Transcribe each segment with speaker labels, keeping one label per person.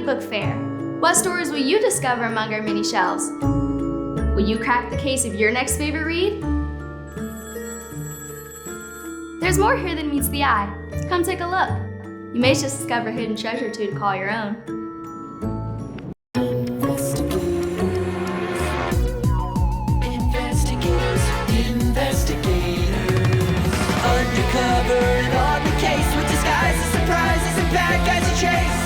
Speaker 1: Book Fair. What stories will you discover among our mini shelves? Will you crack the case of your next favorite read? There's more here than meets the eye. Come take a look. You may just discover a hidden treasure or two to call your own.
Speaker 2: Undercover and on the case with disguises, surprises, and bad guys to chase.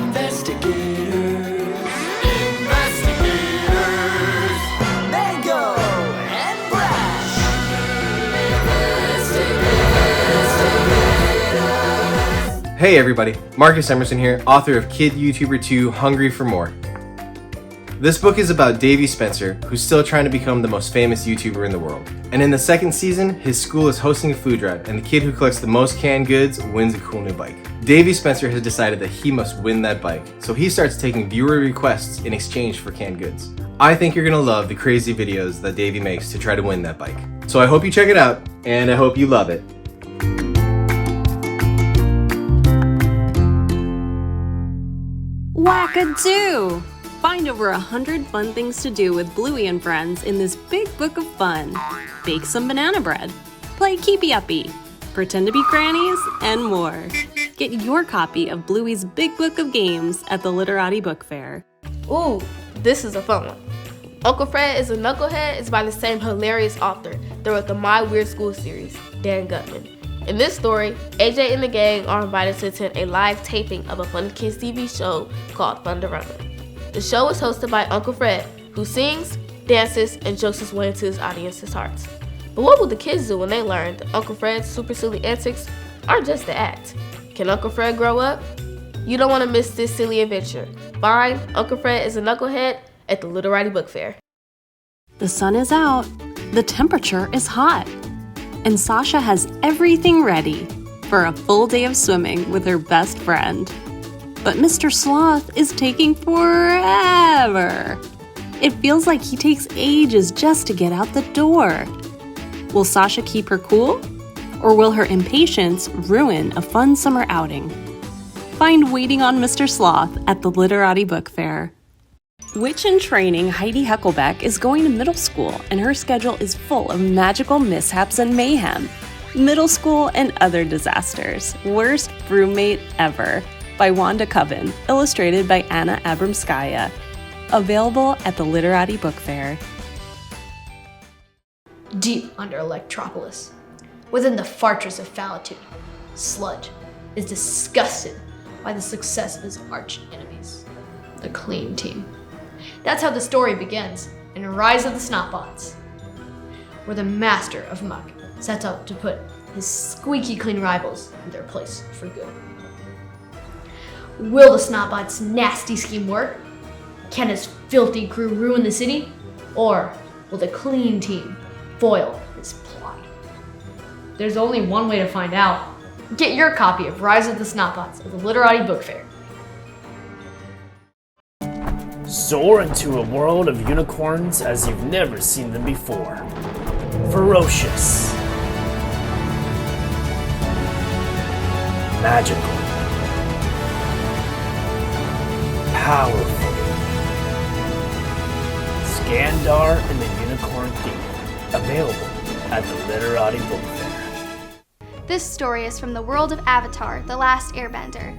Speaker 2: Investigators, investigators, Mango and Brash. Investigators.
Speaker 3: Hey everybody, Marcus Emerson here, author of Kid YouTuber 2 Hungry for More. This book is about Davy Spencer, who's still trying to become the most famous YouTuber in the world. And in the second season, his school is hosting a food drive, and the kid who collects the most canned goods wins a cool new bike. Davy Spencer has decided that he must win that bike, so he starts taking viewer requests in exchange for canned goods. I think you're gonna love the crazy videos that Davy makes to try to win that bike. So I hope you check it out, and I hope you love it.
Speaker 4: Wackadoo! Find over 100 fun things to do with Bluey and friends in this big book of fun. Bake some banana bread, play keepy-uppy, pretend to be grannies, and more. Get your copy of Bluey's Big Book of Games at the Literati Book Fair.
Speaker 5: Ooh, this is a fun one. Uncle Fred is a Knucklehead is by the same hilarious author that wrote the My Weird School series, Dan Gutman. In this story, AJ and the gang are invited to attend a live taping of a Fun Kids TV show called Thunderama. The show is hosted by Uncle Fred, who sings, dances, and jokes his way into his audience's hearts. But what will the kids do when they learn that Uncle Fred's super silly antics aren't just the act? Can Uncle Fred grow up? You don't want to miss this silly adventure. Find Uncle Fred is a Knucklehead at the Literati Book Fair.
Speaker 4: The sun is out, the temperature is hot, and Sasha has everything ready for a full day of swimming with her best friend. But Mr. Sloth is taking forever. It feels like he takes ages just to get out the door. Will Sasha keep her cool? Or will her impatience ruin a fun summer outing? Find Waiting on Mr. Sloth at the Literati Book Fair. Witch in training Heidi Hucklebeck is going to middle school, and her schedule is full of magical mishaps and mayhem. Middle school and other disasters. Worst roommate ever. By Wanda Coven, illustrated by Anna Abramskaya. Available at the Literati Book Fair.
Speaker 6: Deep under Electropolis, within the fortress of Falitude, Sludge is disgusted by the success of his arch enemies, the Clean Team. That's how the story begins in Rise of the Snotbots, where the master of muck sets out to put his squeaky clean rivals in their place for good. Will the Snotbot's nasty scheme work? Can his filthy crew ruin the city? Or will the Clean Team foil his plot? There's only one way to find out. Get your copy of Rise of the Snotbots at the Literati Book Fair.
Speaker 7: Soar into a world of unicorns as you've never seen them before. Ferocious. Magical. Powerful. Skandar and the Unicorn Thief. Available at the Literati Book Fair.
Speaker 1: This story is from the world of Avatar, The Last Airbender.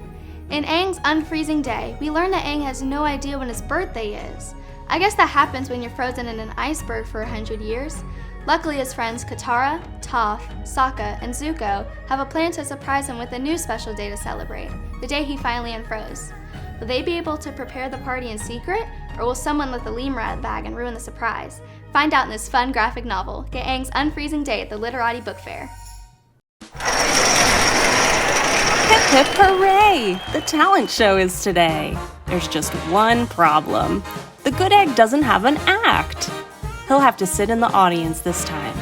Speaker 1: In Aang's unfreezing day, we learn that Aang has no idea when his birthday is. I guess that happens when you're frozen in an iceberg for 100 years. Luckily, his friends Katara, Toph, Sokka, and Zuko have a plan to surprise him with a new special day to celebrate, the day he finally unfroze. Will they be able to prepare the party in secret, or will someone let the Lemurad bag and ruin the surprise? Find out in this fun graphic novel. Get Aang's unfreezing day at the Literati Book Fair.
Speaker 4: Hip hip hooray! The talent show is today. There's just one problem. The good egg doesn't have an act. He'll have to sit in the audience this time.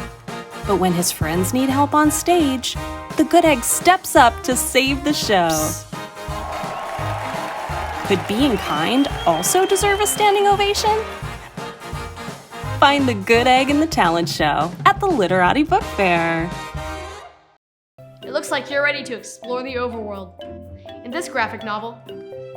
Speaker 4: But when his friends need help on stage, the good egg steps up to save the show. Could being kind also deserve a standing ovation? Find the good egg in the talent show at the Literati Book Fair.
Speaker 6: It looks like you're ready to explore the overworld. In this graphic novel,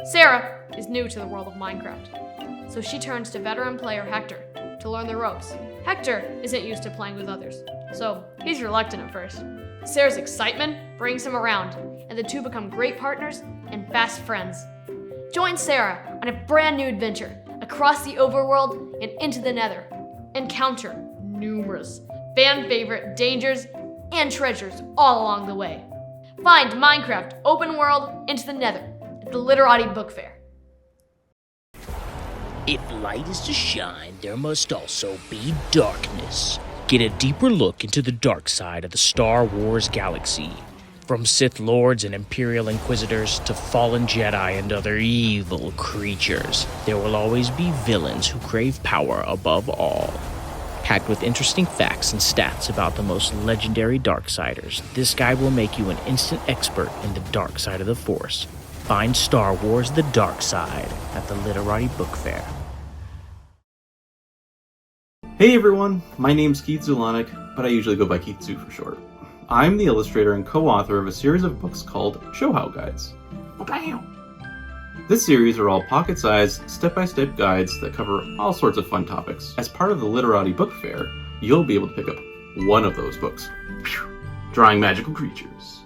Speaker 6: Sarah is new to the world of Minecraft, so she turns to veteran player Hector to learn the ropes. Hector isn't used to playing with others, so he's reluctant at first. Sarah's excitement brings him around, and the two become great partners and fast friends. Join Sarah on a brand new adventure across the overworld and into the Nether. Encounter numerous fan-favorite dangers and treasures all along the way. Find Minecraft Open World Into the Nether at the Literati Book Fair.
Speaker 8: If light is to shine, there must also be darkness. Get a deeper look into the dark side of the Star Wars galaxy. From Sith Lords and Imperial Inquisitors to fallen Jedi and other evil creatures, there will always be villains who crave power above all. Packed with interesting facts and stats about the most legendary Darksiders, this guide will make you an instant expert in the dark side of the Force. Find Star Wars The Dark Side at the Literati Book Fair.
Speaker 9: Hey everyone, my name's Keith Zulanik, but I usually go by Keith Zoo for short. I'm the illustrator and co-author of a series of books called Show How Guides. This series are all pocket-sized, step-by-step guides that cover all sorts of fun topics. As part of the Literati Book Fair, you'll be able to pick up one of those books. Drawing Magical Creatures.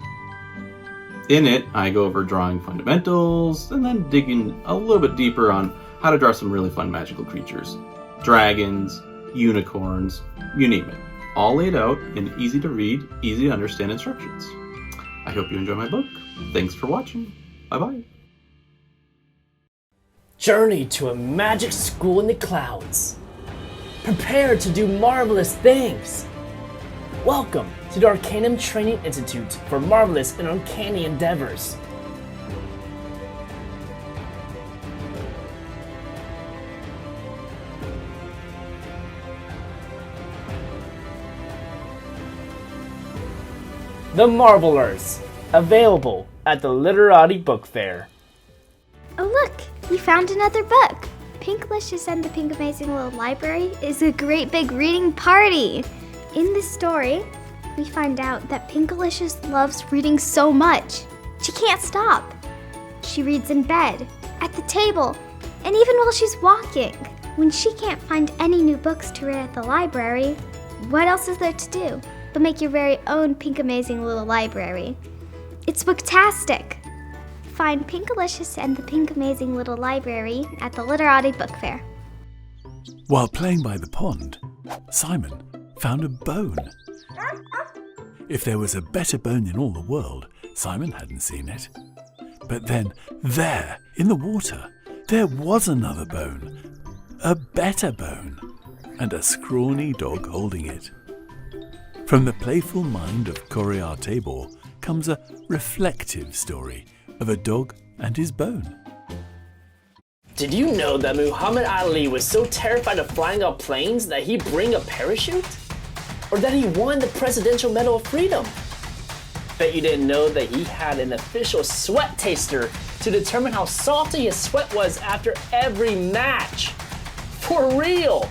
Speaker 9: In it, I go over drawing fundamentals, and then dig in a little bit deeper on how to draw some really fun magical creatures. Dragons, unicorns, you name it. All laid out in easy to read, easy to understand instructions. I hope you enjoy my book. Thanks for watching. Bye-bye.
Speaker 7: Journey to a magic school in the clouds. Prepare to do marvelous things. Welcome to the Arcanum Training Institute for marvelous and uncanny endeavors. The Marvelers, available at the Literati Book Fair.
Speaker 10: Oh look, we found another book. Pinklicious and the Pink Amazing Little Library is a great big reading party. In this story, we find out that Pinklicious loves reading so much. She can't stop. She reads in bed, at the table, and even while she's walking. When she can't find any new books to read at the library, what else is there to do but make your very own Pink Amazing Little Library? It's booktastic. Find Pinkalicious and the Pink Amazing Little Library at the Literati Book Fair.
Speaker 11: While playing by the pond, Simon found a bone. If there was a better bone in all the world, Simon hadn't seen it. But then, there, in the water, there was another bone. A better bone. And a scrawny dog holding it. From the playful mind of Coriar Tabor comes a reflective story of a dog and his bone.
Speaker 7: Did you know that Muhammad Ali was so terrified of flying on planes that he bring a parachute? Or that he won the Presidential Medal of Freedom? Bet you didn't know that he had an official sweat taster to determine how salty his sweat was after every match. For real!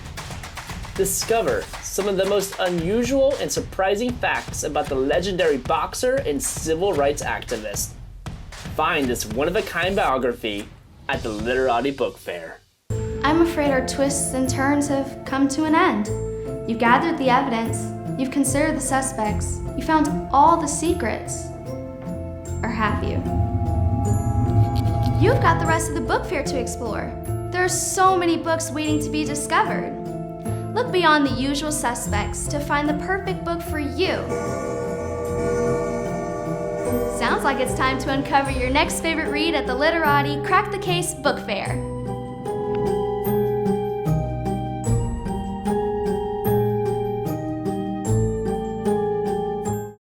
Speaker 7: Discover some of the most unusual and surprising facts about the legendary boxer and civil rights activist. Find this one-of-a-kind biography at the Literati Book Fair.
Speaker 1: I'm afraid our twists and turns have come to an end. You've gathered the evidence, you've considered the suspects, you found all the secrets. Or have you? You've got the rest of the book fair to explore. There are so many books waiting to be discovered. Look beyond the usual suspects to find the perfect book for you. Sounds like it's time to uncover your next favorite read at the Literati Crack the Case Book Fair.